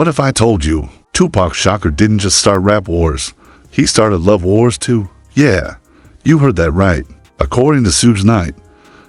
What if I told you Tupac Shakur didn't just start rap wars, he started love wars too? Yeah, you heard that right. According to Suge Knight,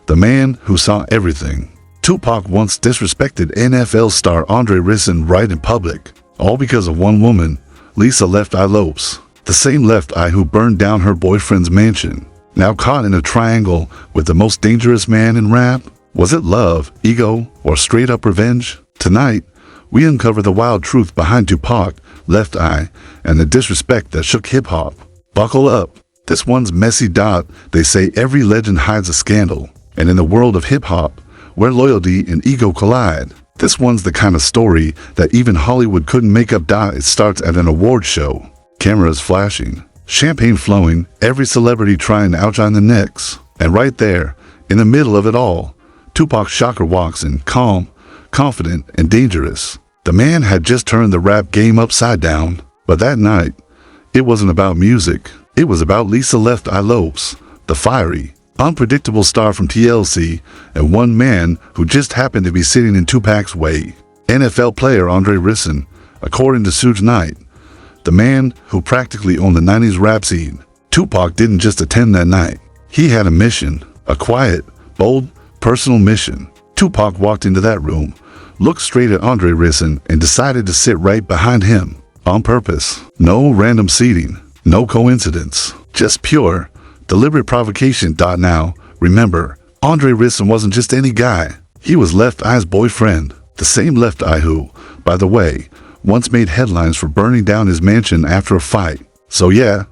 the man who saw everything, Tupac once disrespected NFL star Andre Rison right in public, all because of one woman, Lisa Left Eye Lopes, the same Left Eye who burned down her boyfriend's mansion. Now caught in a triangle with the most dangerous man in rap? Was it love, ego, or straight up revenge? Tonight, we uncover the wild truth behind Tupac, Left Eye, and the disrespect that shook hip-hop. Buckle up. This one's messy. They say every legend hides a scandal. And in the world of hip-hop, where loyalty and ego collide, this one's the kind of story that even Hollywood couldn't make up. It starts at an award show. Cameras flashing, champagne flowing, every celebrity trying to outshine the next. And right there, in the middle of it all, Tupac Shakur walks in, calm, confident, and dangerous. The man had just turned the rap game upside down. But that night, it wasn't about music. It was about Lisa Left Eye Lopes, the fiery, unpredictable star from TLC, and one man who just happened to be sitting in Tupac's way. NFL player Andre Rison, according to Suge Knight, the man who practically owned the 90s rap scene. Tupac didn't just attend that night. He had a mission, a quiet, bold, personal mission. Tupac walked into that room, looked straight at Andre Rison, and decided to sit right behind him. On purpose. No random seating. No coincidence. Just pure, deliberate provocation. Now, remember, Andre Rison wasn't just any guy. He was Left Eye's boyfriend. The same Left Eye who, by the way, once made headlines for burning down his mansion after a fight. So yeah,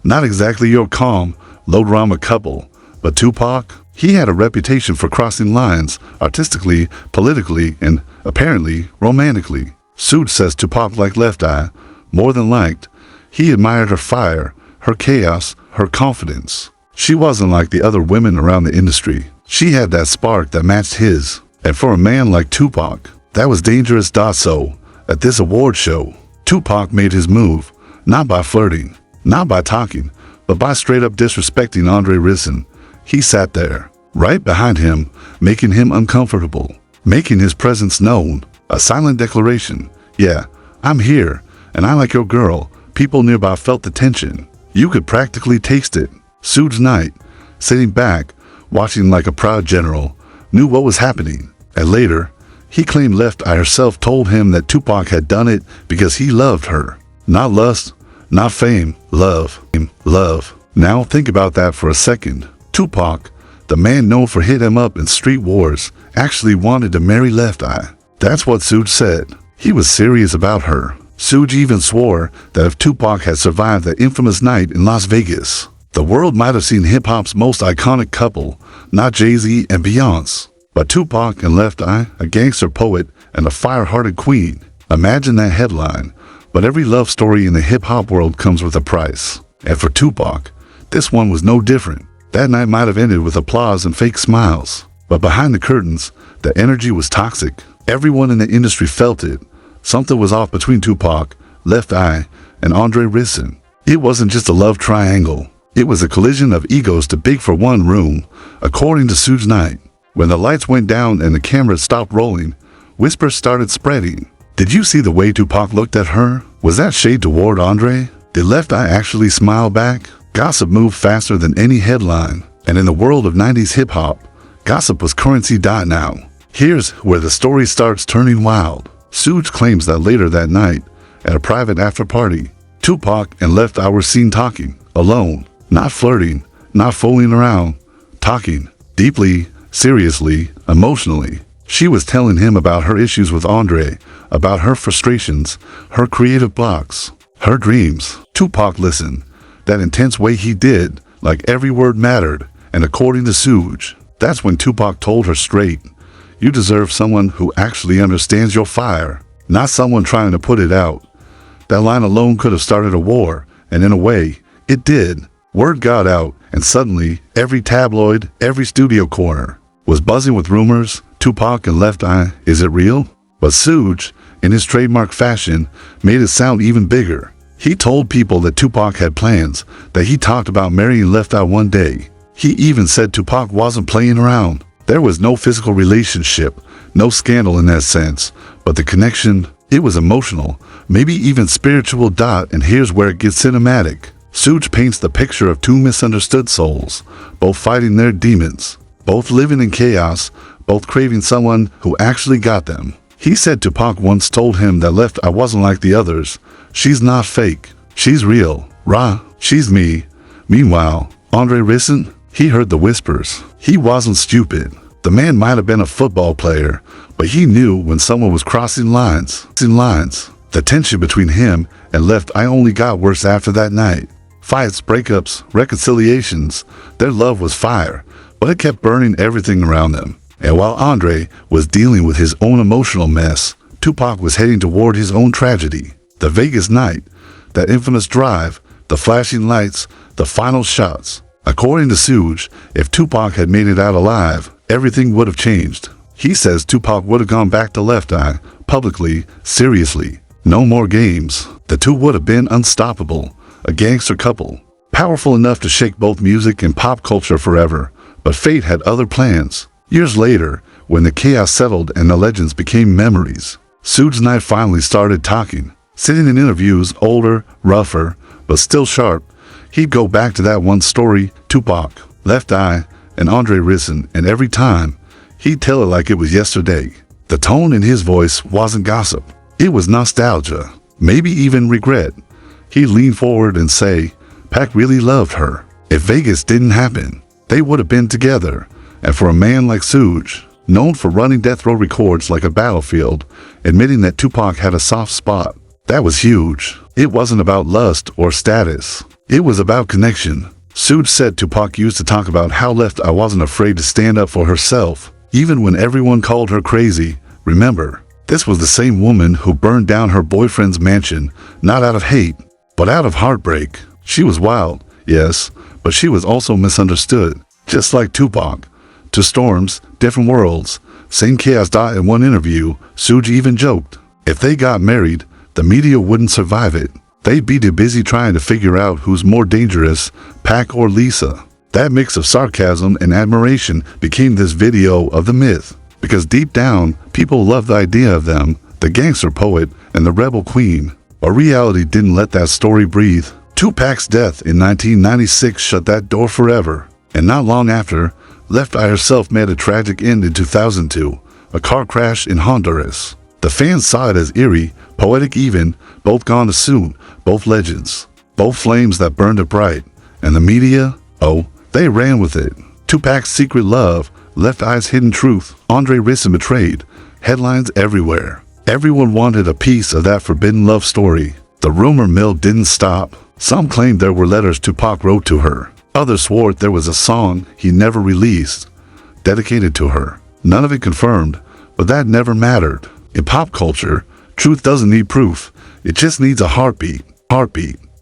not exactly your calm, low-drama couple, but Tupac, he had a reputation for crossing lines, artistically, politically, and apparently romantically. Suge says Tupac liked Left Eye, more than liked. He admired her fire, her chaos, her confidence. She wasn't like the other women around the industry. She had that spark that matched his. And for a man like Tupac, that was dangerous. So, at this award show, Tupac made his move, not by flirting, not by talking, but by straight up disrespecting Andre Rison. He sat there, right behind him, making him uncomfortable, making his presence known. A silent declaration. Yeah, I'm here, and I like your girl. People nearby felt the tension. You could practically taste it. Suge Knight, sitting back, watching like a proud general, knew what was happening. And later, he claimed Left Eye herself told him that Tupac had done it because he loved her. Not lust, not fame, love. Love. Now think about that for a second. Tupac, the man known for hit 'em up in street wars, actually wanted to marry Left Eye. That's what Suge said. He was serious about her. Suge even swore that if Tupac had survived that infamous night in Las Vegas, the world might have seen hip-hop's most iconic couple, not Jay-Z and Beyonce, but Tupac and Left Eye, a gangster poet and a fire-hearted queen. Imagine that headline. But every love story in the hip-hop world comes with a price. And for Tupac, this one was no different. That night might have ended with applause and fake smiles. But behind the curtains, the energy was toxic. Everyone in the industry felt it. Something was off between Tupac, Left Eye, and Andre Rison. It wasn't just a love triangle. It was a collision of egos too big for one room, according to Suge Knight. When the lights went down and the cameras stopped rolling, whispers started spreading. Did you see the way Tupac looked at her? Was that shade toward Andre? Did Left Eye actually smile back? Gossip moved faster than any headline. And in the world of 90s hip-hop, gossip was currency. Now, here's where the story starts turning wild. Suge claims that later that night, at a private after-party, Tupac and Left Eye were seen talking, alone, not flirting, not fooling around, talking, deeply, seriously, emotionally. She was telling him about her issues with Andre, about her frustrations, her creative blocks, her dreams. Tupac listened, that intense way he did, like every word mattered, and according to Suge, that's when Tupac told her straight, you deserve someone who actually understands your fire, not someone trying to put it out. That line alone could have started a war, and in a way, it did. Word got out, and suddenly, every tabloid, every studio corner, was buzzing with rumors. Tupac and Left Eye, is it real? But Suge, in his trademark fashion, made it sound even bigger. He told people that Tupac had plans, that he talked about marrying Left Eye one day. He even said Tupac wasn't playing around. There was no physical relationship, no scandal in that sense, but the connection, It was emotional, maybe even spiritual. And here's where it gets cinematic. Suge paints the picture of two misunderstood souls, both fighting their demons, both living in chaos, both craving someone who actually got them. He said Tupac once told him that Left Eye wasn't like the others. She's not fake. She's real. Rah, she's me. Meanwhile, Andre Rison, he heard the whispers. He wasn't stupid. The man might have been a football player, but he knew when someone was crossing lines. The tension between him and Left Eye only got worse after that night. Fights, breakups, reconciliations. Their love was fire, but it kept burning everything around them. And while Andre was dealing with his own emotional mess, Tupac was heading toward his own tragedy. The Vegas night, that infamous drive, the flashing lights, the final shots. According to Suge, if Tupac had made it out alive, everything would have changed. He says Tupac would have gone back to Left Eye, publicly, seriously. No more games. The two would have been unstoppable, a gangster couple, powerful enough to shake both music and pop culture forever. But fate had other plans. Years later, when the chaos settled and the legends became memories, Suge and I finally started talking. Sitting in interviews, older, rougher, but still sharp, he'd go back to that one story, Tupac, Left Eye, and Andre Rison, and every time, he'd tell it like it was yesterday. The tone in his voice wasn't gossip. It was nostalgia, maybe even regret. He'd lean forward and say, Pac really loved her. If Vegas didn't happen, they would have been together. And for a man like Suge, known for running death row records like a battlefield, admitting that Tupac had a soft spot, that was huge. It wasn't about lust or status. It was about connection. Suge said Tupac used to talk about how Left Eye wasn't afraid to stand up for herself, even when everyone called her crazy. Remember, this was the same woman who burned down her boyfriend's mansion, not out of hate, but out of heartbreak. She was wild, yes, but she was also misunderstood, just like Tupac. Two storms, different worlds, same chaos. In one interview, Suge even joked, if they got married, the media wouldn't survive it. They'd be too busy trying to figure out who's more dangerous, Pac or Lisa. That mix of sarcasm and admiration became this video of the myth, because deep down, people loved the idea of them, the gangster poet and the rebel queen. But reality didn't let that story breathe. Tupac's death in 1996 shut that door forever, and not long after, Left Eye herself met a tragic end in 2002, a car crash in Honduras. The fans saw it as eerie, poetic even, both gone too soon, both legends, both flames that burned it bright. And the media, oh, they ran with it. Tupac's secret love, Left Eye's hidden truth, Andre Rison betrayed, headlines everywhere. Everyone wanted a piece of that forbidden love story. The rumor mill didn't stop. Some claimed there were letters Tupac wrote to her. Others swore there was a song he never released, dedicated to her. None of it confirmed, but that never mattered. In pop culture, truth doesn't need proof. It just needs a heartbeat.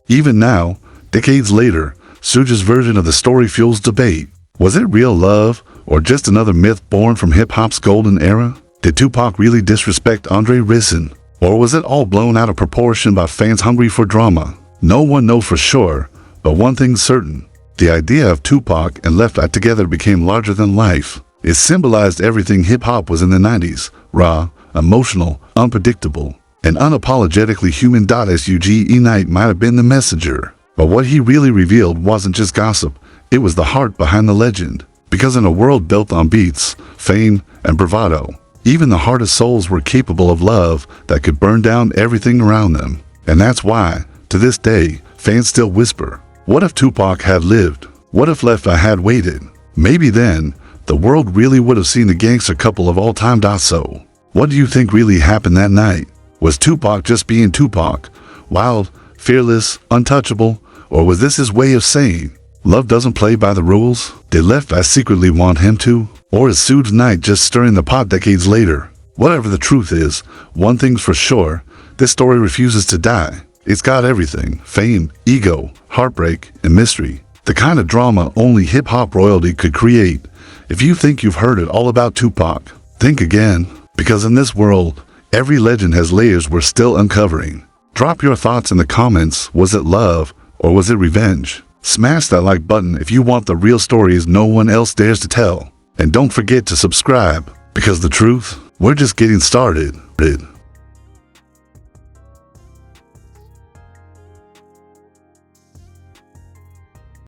Even now, decades later, Suge's version of the story fuels debate. Was it real love, or just another myth born from hip-hop's golden era? Did Tupac really disrespect Andre Rison? Or was it all blown out of proportion by fans hungry for drama? No one knows for sure, but one thing's certain. The idea of Tupac and Left Eye together became larger than life. It symbolized everything hip-hop was in the 90s, raw, emotional, unpredictable, and unapologetically human. Suge Knight might have been the messenger, but what he really revealed wasn't just gossip, it was the heart behind the legend. Because in a world built on beats, fame, and bravado, even the hardest souls were capable of love that could burn down everything around them. And that's why, to this day, fans still whisper, what if Tupac had lived? What if Left Eye had waited? Maybe then, the world really would have seen the gangster couple of all time. So, what do you think really happened that night? Was Tupac just being Tupac, wild, fearless, untouchable, or was this his way of saying, love doesn't play by the rules? Did Left Eye secretly want him to? Or is Suge Knight just stirring the pot decades later? Whatever the truth is, one thing's for sure, this story refuses to die. It's got everything, fame, ego, heartbreak, and mystery. The kind of drama only hip-hop royalty could create. If you think you've heard it all about Tupac, think again, because in this world, every legend has layers we're still uncovering. Drop your thoughts in the comments. Was it love, or was it revenge? Smash that like button if you want the real stories no one else dares to tell. And don't forget to subscribe, because the truth, we're just getting started.